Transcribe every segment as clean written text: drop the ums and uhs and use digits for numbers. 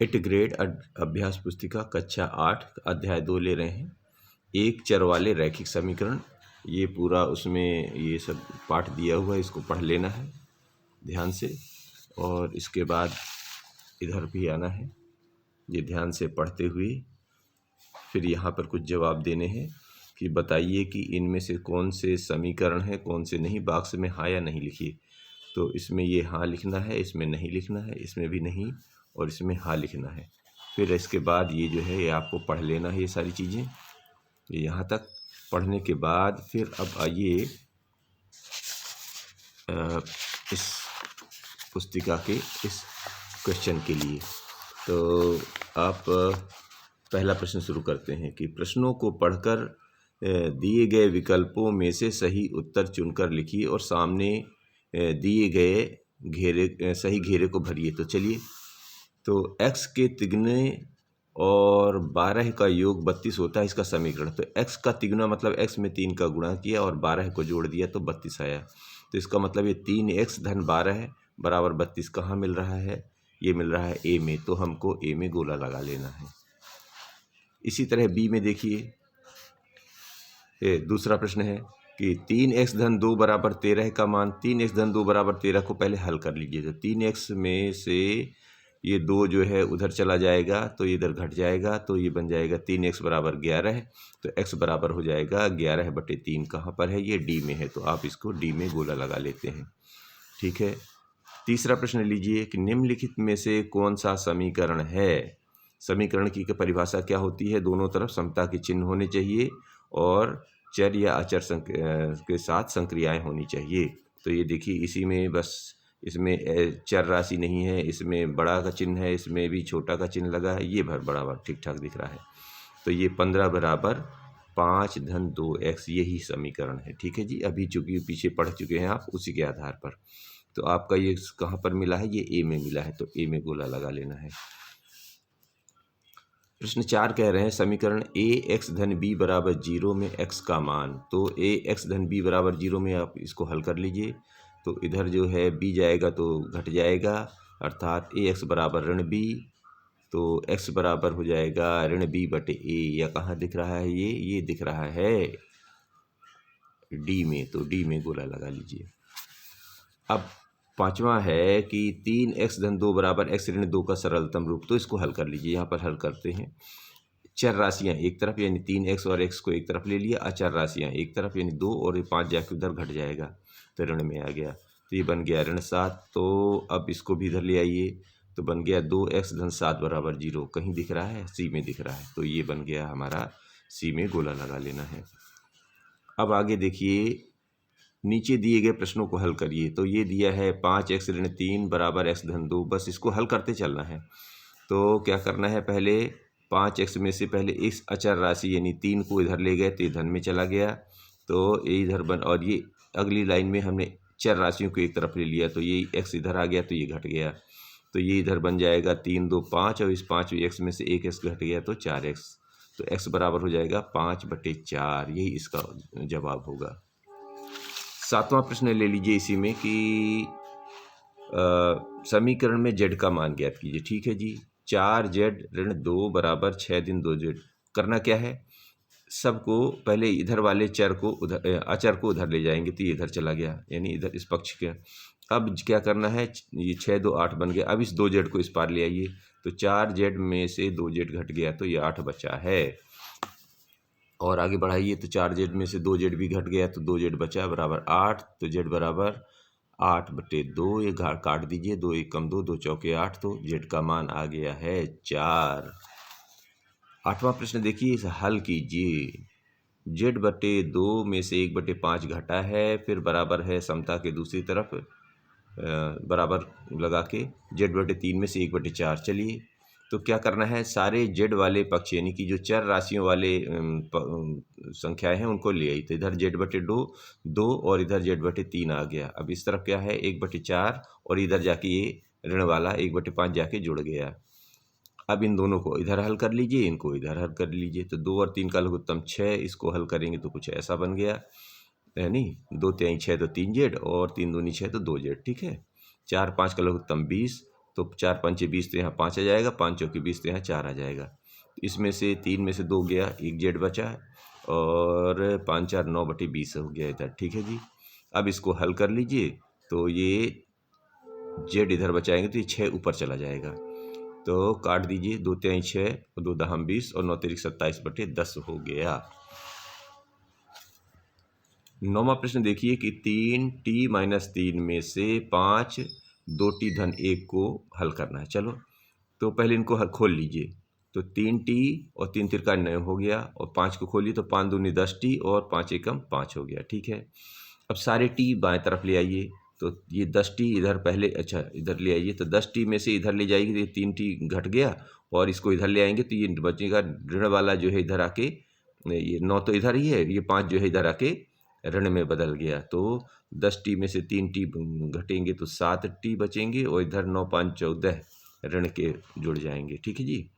Eight grade अभ्यास पुस्तिका कक्षा 8 अध्याय 2 ले रहे हैं। एक चर वाले रैखिक समीकरण, ये पूरा उसमें ये सब पाठ दिया हुआ है, इसको पढ़ लेना है ध्यान से और इसके बाद इधर भी आना है। ये ध्यान से पढ़ते हुए फिर यहाँ पर कुछ जवाब देने हैं कि बताइए कि इनमें से कौन से समीकरण हैं, कौन से नहीं। बॉक्स में हाँ या नहीं लिखिए। तो इसमें ये हाँ लिखना है, इसमें नहीं लिखना है, इसमें भी नहीं और इसमें हाँ लिखना है। फिर इसके बाद ये जो है ये आपको पढ़ लेना है, ये सारी चीज़ें। ये यहाँ तक पढ़ने के बाद फिर अब आइए इस पुस्तिका के इस क्वेश्चन के लिए। तो आप पहला प्रश्न शुरू करते हैं कि प्रश्नों को पढ़कर दिए गए विकल्पों में से सही उत्तर चुनकर लिखिए और सामने दिए गए घेरे सही घेरे को भरिए। तो चलिए, तो x के तिगुने और 12 का योग 32 होता है, इसका समीकरण। तो x का तिगुना मतलब x में 3 का गुणा किया और 12 को जोड़ दिया तो 32 आया। तो इसका मतलब ये 3x धन 12 बराबर 32 कहाँ मिल रहा है? ये मिल रहा है a में। तो हमको a में गोला लगा लेना है। इसी तरह b में देखिए, दूसरा प्रश्न है कि 3x धन 2 बराबर 13 का मान। 3x धन 2 बराबर 13 को पहले हल कर लीजिए। तो 3x में से ये 2 जो है उधर चला जाएगा तो इधर घट जाएगा, तो ये बन जाएगा 3x बराबर 11। तो x बराबर हो जाएगा 11/3। कहाँ पर है? ये d में है। तो आप इसको d में गोला लगा लेते हैं। ठीक है। तीसरा प्रश्न लीजिए कि निम्नलिखित में से कौन सा समीकरण है? समीकरण की परिभाषा क्या होती है? दोनों तरफ समता के चिन्ह होने चाहिए और चर या अचर के साथ संक्रियाएं होनी चाहिए। तो ये देखिए, इसी में बस इसमें चर राशि नहीं है, इसमें बड़ा का चिन्ह है, इसमें भी छोटा का चिन्ह लगा है। ये बराबर ठीक ठाक दिख रहा है। तो ये 15 बराबर 5 धन 2x यही समीकरण है। ठीक है जी। अभी चूँकि पीछे पढ़ चुके हैं आप, उसी के आधार पर। तो आपका ये कहाँ पर मिला है? ये ए में मिला है। तो ए में गोला लगा लेना है। प्रश्न 4 कह रहे हैं समीकरण ए एक्स धन बी बराबर 0 में x का मान। तो ए एक्स धन बी बराबर 0 में आप इसको हल कर लीजिए। तो इधर जो है b जाएगा तो घट जाएगा, अर्थात ए एक्स बराबर ऋण बी। तो x बराबर हो जाएगा ऋण बी बटे ए। या कहाँ दिख रहा है? ये दिख रहा है d में। तो d में गोला लगा लीजिए। अब पांचवा है कि 3x धन 2 बराबर x ऋण 2 का सरलतम रूप। तो इसको हल कर लीजिए। यहाँ पर हल करते हैं। चर राशियाँ एक तरफ यानी 3x और x को एक तरफ ले लिया, अचर राशियाँ एक तरफ यानी 2 और ये 5 जाके उधर घट जाएगा तो ऋण में आ गया। तो ये बन गया ऋण 7। तो अब इसको भी इधर ले आइए। तो बन गया 2x धन 7 बराबर 0। कहीं दिख रहा है? सी में दिख रहा है। तो ये बन गया हमारा सी में गोला लगा लेना है। अब आगे देखिए, नीचे दिए गए प्रश्नों को हल करिए। तो ये दिया है 5x ऋण 3 बराबर x धन 2। बस इसको हल करते चलना है। तो क्या करना है? पहले 5x में से पहले इस अचर राशि यानी 3 को इधर ले गए तो ये धन में चला गया। तो ये इधर बन, और ये अगली लाइन में हमने चर राशियों को एक तरफ ले लिया तो ये x इधर आ गया तो ये घट गया। तो ये इधर बन जाएगा 3 2 5 और इस 5x में से एक x घट गया तो 4x। तो x बराबर हो जाएगा 5/4। यही इसका जवाब होगा। सातवां प्रश्न ले लीजिए इसी में कि समीकरण में z का मान ज्ञात कीजिए। ठीक है जी। 4z ऋण 2 बराबर 6 दिन 2z। करना क्या है? सबको पहले इधर वाले चर को उधर, अचर को उधर ले जाएंगे तो ये इधर चला गया यानी इधर इस पक्ष के। अब क्या करना है? ये 6 2 8 बन गया। अब इस 2z को इस पार ले आइए। तो 4z में से 2z घट गया तो ये 8 बचा है। और आगे बढ़ाइए तो 4z में से 2z भी घट गया तो 2z बचा बराबर 8। तो z बराबर 8/2। ये काट दीजिए, 2 1 कम 2, 2 चौके 8। तो z का मान आ गया है 4। आठवां प्रश्न देखिए, इसे हल कीजिए। z/2 में से 1/5 घटा है, फिर बराबर है समता के दूसरी तरफ बराबर लगा के z/3 में से 1/4। चलिए, तो क्या करना है? सारे z वाले पक्ष यानी कि जो चर राशियों वाले संख्याएं हैं उनको ले आई। तो इधर z/2 2 और इधर z/3 आ गया। अब इस तरफ क्या है? 1/4 और इधर जाके ये ऋण वाला 1/5 जाके जुड़ गया। अब इन दोनों को इधर हल कर लीजिए, इनको इधर हल कर लीजिए। तो 2 और 3 का लघुत्तम 6, इसको हल करेंगे तो कुछ ऐसा बन गया यानी 2 3 6 तो 3z और 3 दूनी 6 तो 2z। ठीक है। 4 5 का लघुत्तम 20, तो 4 पंचे 20 तो यहाँ 5 आ जाएगा, 5 चौके 20 तो यहाँ 4 आ जाएगा। इसमें से 3 में से 2 गया, 1 जेड बचा और 5 4 9/20 हो गया इधर। ठीक है जी। अब इसको हल कर लीजिए तो ये जेड इधर बचाएंगे तो ये 6 ऊपर चला जाएगा। तो काट दीजिए, 2 तिहाई 6 और 2 दहम 20 और 9 तिरिक 27/10 हो गया। 9वां प्रश्न देखिए कि 3t-3 में से 5 2t-1 को हल करना है। चलो तो पहले इनको हल खोल लीजिए। तो 3t और 3 तिरका 9 हो गया और 5 को खोलिए तो 5 दूनी 10t और 5 एकम 5 हो गया। ठीक है। अब सारे टी बाएं तरफ ले आइए तो ये 10t इधर पहले, अच्छा इधर ले आइए तो 10t में से इधर ले जाएगी तो ये 3t घट गया और इसको इधर ले आएंगे तो ये बचेगा ऋण वाला जो है इधर आके, ये 9 तो इधर ही है, ये 5 जो है इधर आके ऋण में बदल गया। तो 10t में से 3t घटेंगे तो 7t बचेंगे और इधर 9 5 14 ऋण के जुड़ जाएंगे। ठीक है जी।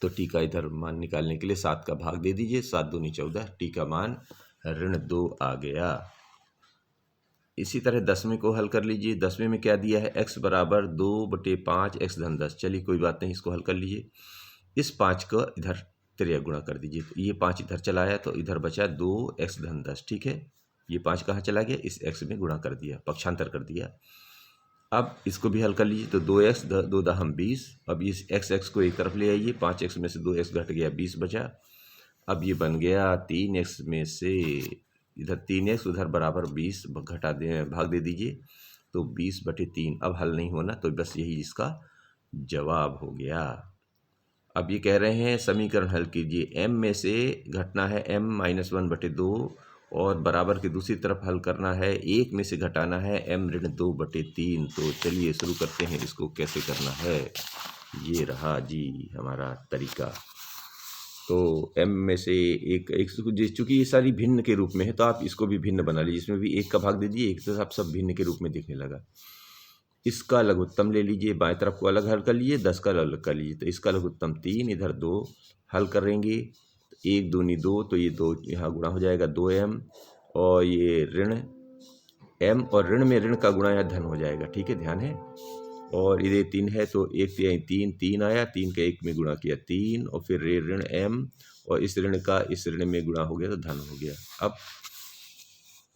तो टी का इधर मान निकालने के लिए 7 का भाग दे दीजिए, 7 दूनी 14, टी का मान ऋण 2 आ गया। इसी तरह 10वें को हल कर लीजिए। 10वें में क्या दिया है, x बराबर 2/5 x-10। चलिए कोई बात नहीं, इसको हल कर लीजिए। इस 5 का इधर त्रिया गुणा कर दीजिए, ये 5 इधर चला आया तो इधर बचा 2x-10। ठीक है। ये 5 कहाँ चला गया, इस x में गुणा कर दिया, पक्षांतर कर दिया। अब इसको भी हल कर लीजिए तो 2x 2 दहम 20। अब इस x को एक तरफ ले आइए, 5x में से 2x घट गया, 20 बचा। अब ये बन गया 3x में से इधर 3x उधर बराबर 20 घटा दे, भाग दे दीजिए तो 20/3। अब हल नहीं होना तो बस यही इसका जवाब हो गया। अब ये कह रहे हैं समीकरण हल कीजिए। m में से घटना है m-1/2 और बराबर की दूसरी तरफ हल करना है, 1 में से घटाना है m-2/3। तो चलिए शुरू करते हैं, इसको कैसे करना है। ये रहा जी हमारा तरीका। तो m में से एक चूँकि ये सारी भिन्न के रूप में है तो आप इसको भी भिन्न बना लीजिए, इसमें भी 1 का भाग दे दीजिए, एक तो आप सब भिन्न के रूप में दिखने लगा। इसका लघुत्तम ले लीजिए, बाएं तरफ को अलग हल कर लीजिए, 10 का अलग कर लीजिए। तो इसका लघुत्तम 3, इधर 2 हल करेंगे, 1 दूनी 2 तो ये 2 यहाँ गुणा हो जाएगा 2m और ये ऋण m और ऋण में ऋण का गुणा यहाँ धन हो जाएगा। ठीक है, ध्यान है। और इधर 3 है तो 1 तिहाई 3 आया, 3 का 1 में गुणा किया 3 और फिर ऋण m और इस ऋण का इस ऋण में गुणा हो गया तो धन हो गया। अब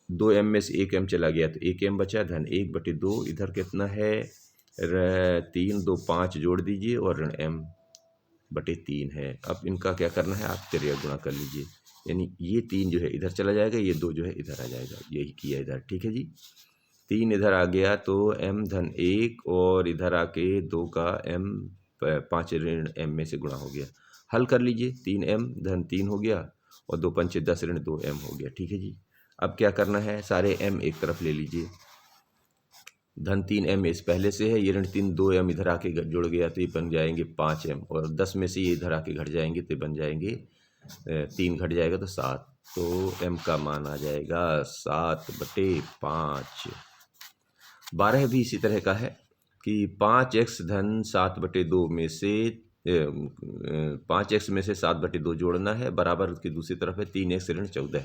2m में से 1m चला गया तो 1m बचा, धन 1/2। इधर कितना है 3 2 5 जोड़ दीजिए और ऋण m/3 है। अब इनका क्या करना है, आप त्रिया गुणा कर लीजिए, यानी ये 3 जो है इधर चला जाएगा, ये 2 जो है इधर आ जाएगा, यही किया इधर। ठीक है जी। 3 इधर आ गया तो m-1 और इधर आके 2 का m 5 ऋण m में से गुणा हो गया। हल कर लीजिए, 3m-3 हो गया और 2 पंचे 10 ऋण 2m हो गया। ठीक है जी। अब क्या करना है, सारे m एक तरफ ले लीजिए, धन 3m इस पहले से है, ये ऋण 3 2m इधर आके जुड़ गया तो ये बन जाएंगे 5m और 10 में से ये इधर आके घट जाएंगे तो बन जाएंगे 3 घट जाएगा तो 7। तो m का मान आ जाएगा 7/5। 12 भी इसी तरह का है कि 5x धन 7/2 में से 5x में से 7/2 जोड़ना है, बराबर की दूसरी तरफ है 3x ऋण 14।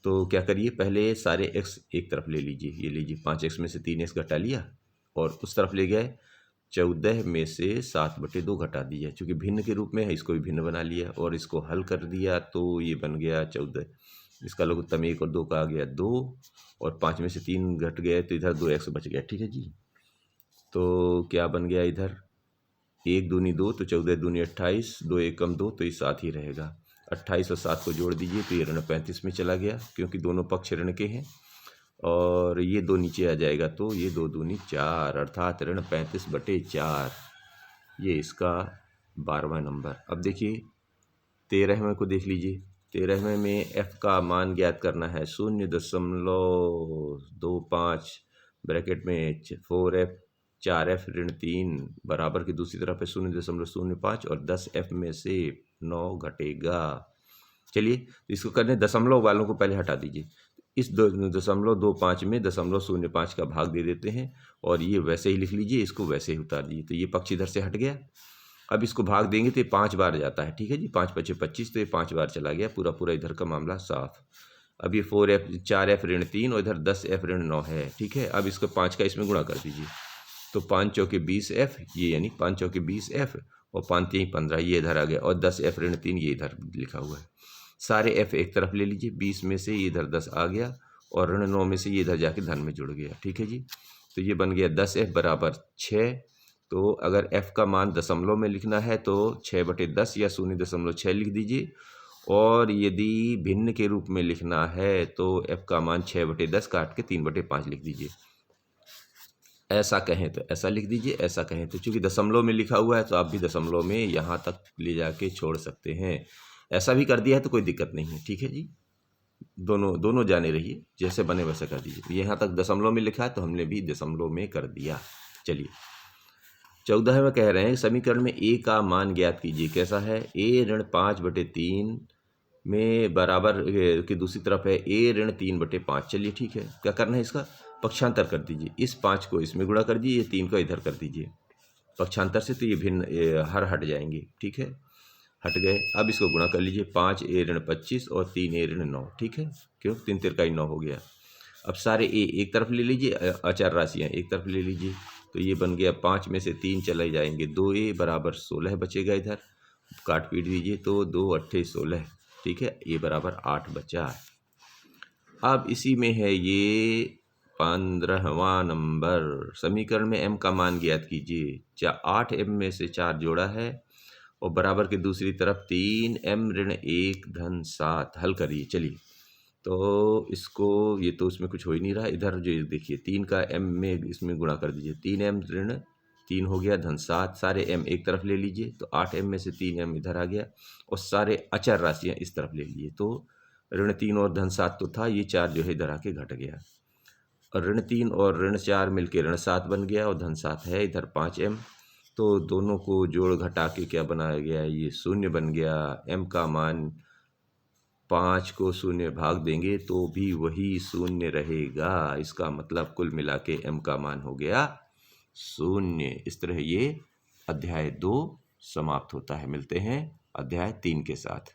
तो क्या करिए, पहले सारे x एक तरफ ले लीजिए, ये लीजिए 5x में से 3x घटा लिया और उस तरफ ले गए 14 में से 7/2 घटा दिया, चूँकि भिन्न के रूप में है इसको भी भिन्न बना लिया और इसको हल कर दिया तो ये बन गया 14। इसका लघुत्तम 1 और 2 का आ गया 2 और 5 में से 3 घट गए तो इधर 2x बच गया। ठीक है जी। तो क्या बन गया, इधर 1 दूनी 2 तो 14 दूनी 28, 2 एकम 2 तो ये 7 ही रहेगा। 28 और 7 को जोड़ दीजिए तो ये ऋण 35 में चला गया, क्योंकि दोनों पक्ष ऋण के हैं और ये 2 नीचे आ जाएगा तो ये 2 दूनी 4 अर्थात ऋण 35/4। ये इसका 12वां नंबर। अब देखिए 13वें को देख लीजिए। 13वें में f का मान ज्ञात करना है, 0.25 ब्रैकेट में 4f 4f ऋण 3 बराबर की दूसरी तरफ है 0.05 और 10f में से 9 घटेगा। चलिए इसको करने, दशमलव वालों को पहले हटा दीजिए। इस 0.25 में 0.05 का भाग दे देते हैं और ये वैसे ही लिख लीजिए, इसको वैसे ही उतार दीजिए तो ये पक्ष इधर से हट गया। अब इसको भाग देंगे तो ये 5 बार जाता है। ठीक है जी, 5 × 5 = 25 तो ये 5 बार चला गया, पूरा पूरा इधर का मामला साफ। अब ये 4f 4f ऋण 3 और इधर 10f ऋण 9 है। ठीक है, अब इसको 5 का इसमें गुणा कर दीजिए तो 5 चौके 20F ये यानी 5 चौके 20F और 5 3 15 ये इधर आ गया और 10F ऋण 3 ये इधर लिखा हुआ है। सारे F एक तरफ ले लीजिए, 20 में से ये इधर 10 आ गया और ऋण 9 में से ये इधर जाके धन में जुड़ गया। ठीक है जी, तो ये बन गया 10F बराबर 6। तो अगर F का मान दशमलव में लिखना है तो 6/10 या 0.6 लिख दीजिए, और यदि भिन्न के रूप में लिखना है तो F का मान 6/10 काट के 3/5 लिख दीजिए। ऐसा कहें तो ऐसा लिख दीजिए, ऐसा कहें तो, चूंकि दशमलव में लिखा हुआ है तो आप भी दशमलव में यहाँ तक ले जाके छोड़ सकते हैं। ऐसा भी कर दिया है तो कोई दिक्कत नहीं है। ठीक है जी, दोनों जाने रहिए, जैसे बने वैसे कर दीजिए। यहाँ तक दशमलव में लिखा है तो हमने भी दशमलव में कर दिया। चलिए 14 में कह रहे हैं समीकरण में a का मान ज्ञात कीजिए। कैसा है, a ऋण 5/3 में बराबर की दूसरी तरफ है a ऋण 3/5। चलिए ठीक है, क्या करना है, इसका पक्षांतर कर दीजिए। इस 5 को इसमें गुणा कर दीजिए, ये 3 को इधर कर दीजिए पक्षांतर से, तो ये भिन्न हट जाएंगे। ठीक है, हट गए। अब इसको गुणा कर लीजिए, 5a ऋण 25 और 3a ऋण 9। ठीक है, क्यों 3 तिरका 9 हो गया। अब सारे a एक तरफ ले लीजिए, अचर राशियाँ एक तरफ ले लीजिए, तो ये बन गया 5 में से 3 चले जाएंगे, 2a बराबर 16 बचेगा, इधर काट पीट दीजिए तो 2 8 16। ठीक है, a बराबर 8 बचा। अब इसी में है ये 15वां नंबर, समीकरण में m का मान ज्ञात कीजिए। 8m में से 4 जोड़ा है और बराबर के दूसरी तरफ 3m ऋण 1 धन 7 हल करिए। चलिए, तो इसको, ये तो उसमें कुछ हो ही नहीं रहा, इधर जो देखिए 3 का m में इसमें गुणा कर दीजिए, 3m ऋण 3 हो गया धन 7, सारे m एक तरफ ले लीजिए, तो 8m में से 3m इधर आ गया और सारे अचर राशियाँ इस तरफ ले लीजिए, तो ऋण 3 और धन 7 तो था, ये 4 जो है इधर आके घट गया और ऋण 3 और ऋण 4 मिलके ऋण 7 बन गया और धन 7 है इधर 5m, तो दोनों को जोड़ घटा के क्या बनाया गया, ये 0 बन गया। m का मान 5 को 0 भाग देंगे तो भी वही 0 रहेगा, इसका मतलब कुल मिला के m का मान हो गया 0। इस तरह ये अध्याय 2 समाप्त होता है। मिलते हैं अध्याय 3 के साथ।